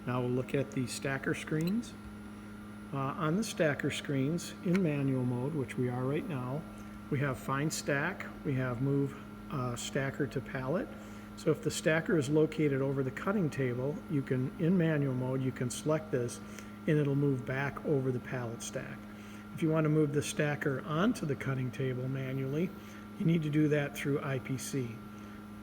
Now we'll look at the stacker screens. On the stacker screens, in manual mode, which we are right now, we have find stack, we have move stacker to pallet. So if the stacker is located over the cutting table, you can, in manual mode, you can select this and it'll move back over the pallet stack. If you want to move the stacker onto the cutting table manually, you need to do that through IPC.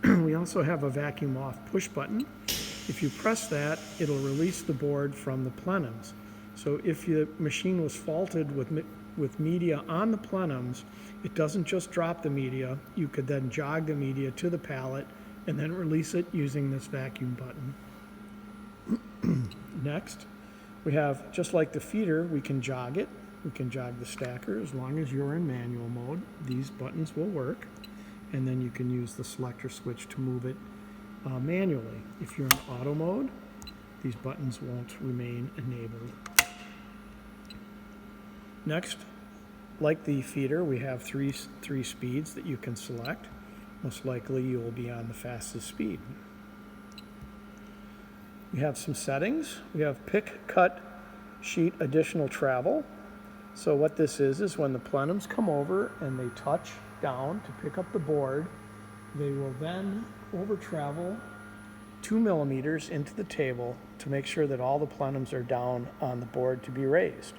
We also have a vacuum off push button. If you press that, it'll release the board from the plenums. So if the machine was faulted with media on the plenums, it doesn't just drop the media. You could then jog the media to the pallet and then release it using this vacuum button. Next, we have, just like the feeder, we can jog it. We can jog the stacker. As long as you're in manual mode, these buttons will work. And then you can use the selector switch to move it manually. If you're in auto mode, these buttons won't remain enabled. Next, like the feeder, we have three speeds that you can select. Most likely you will be on the fastest speed. We have some settings. We have pick, cut, sheet, additional travel. So what this is when the plenums come over and they touch down to pick up the board, they will then over travel 2 millimeters into the table to make sure that all the plenums are down on the board to be raised.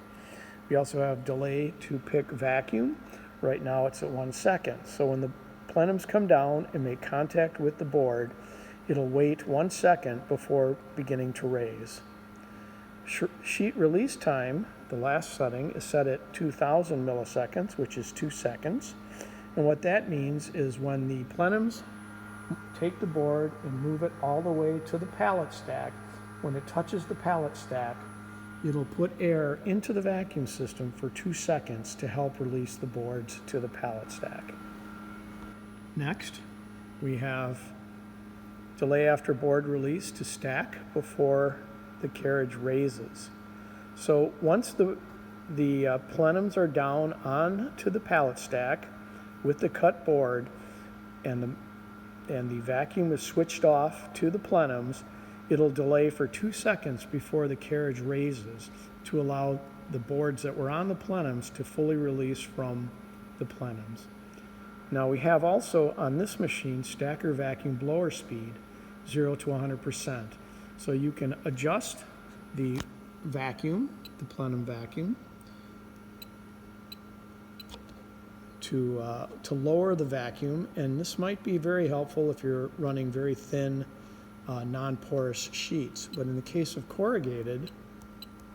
We also have delay to pick vacuum. Right now it's at 1 second. So when the plenums come down and make contact with the board, it'll wait 1 second before beginning to raise. Sheet release time, the last setting, is set at 2000 milliseconds, which is 2 seconds. And what that means is when the plenums take the board and move it all the way to the pallet stack, when it touches the pallet stack, it'll put air into the vacuum system for 2 seconds to help release the boards to the pallet stack. Next, we have delay after board release to stack before the carriage raises. So once the plenums are down onto the pallet stack with the cut board and the vacuum is switched off to the plenums, it'll delay for 2 seconds before the carriage raises to allow the boards that were on the plenums to fully release from the plenums. Now we have also on this machine stacker vacuum blower speed 0 to 100%. So you can adjust the vacuum, the plenum vacuum, to lower the vacuum, and this might be very helpful if you're running very thin non-porous sheets. But in the case of corrugated,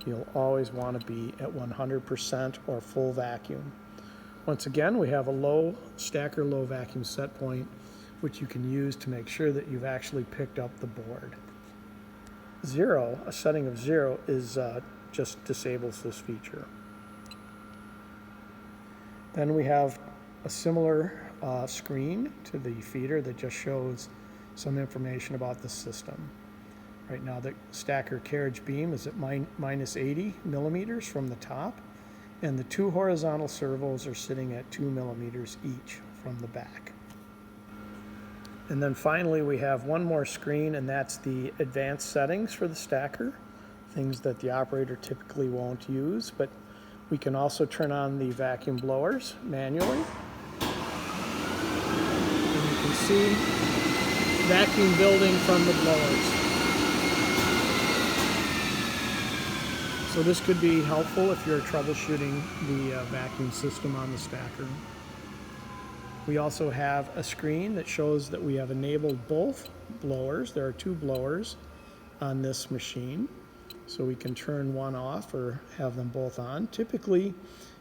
you'll always want to be at 100% or full vacuum. Once again, we have a stacker low vacuum set point, which you can use to make sure that you've actually picked up the board. A setting of 0 is just disables this feature. Then we have a similar screen to the feeder that just shows some information about the system. Right now the stacker carriage beam is at minus 80 millimeters from the top, and the 2 horizontal servos are sitting at 2 millimeters each from the back. And then finally we have one more screen, and that's the advanced settings for the stacker, things that the operator typically won't use, but we can also turn on the vacuum blowers manually. And you can see vacuum building from the blowers. So this could be helpful if you're troubleshooting the vacuum system on the stacker. We also have a screen that shows that we have enabled both blowers. There are 2 blowers on this machine, so we can turn one off or have them both on. Typically,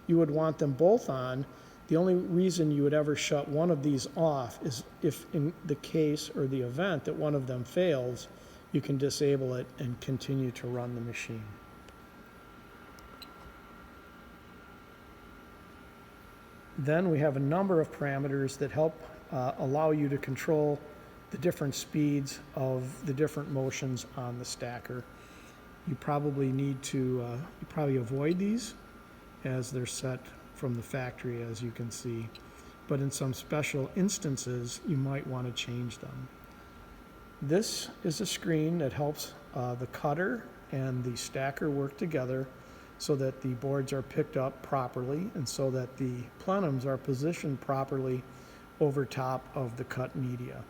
you would want them both on. The only reason you would ever shut one of these off is if in the case or the event that one of them fails, you can disable it and continue to run the machine. Then we have a number of parameters that help allow you to control the different speeds of the different motions on the stacker. You probably need to avoid these as they're set from the factory, as you can see. But in some special instances, you might want to change them. This is a screen that helps the cutter and the stacker work together so that the boards are picked up properly and so that the plenums are positioned properly over top of the cut media.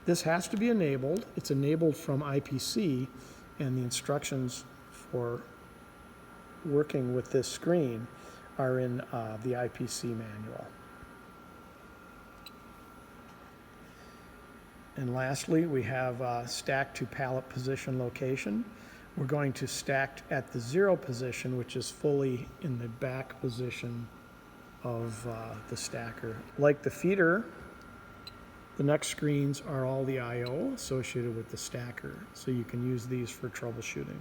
This has to be enabled. It's enabled from IPC, and the instructions for working with this screen are in the IPC manual. And lastly, we have stack to pallet position location. We're going to stack at the 0 position, which is fully in the back position of the stacker. Like the feeder, the next screens are all the I/O associated with the stacker, so you can use these for troubleshooting.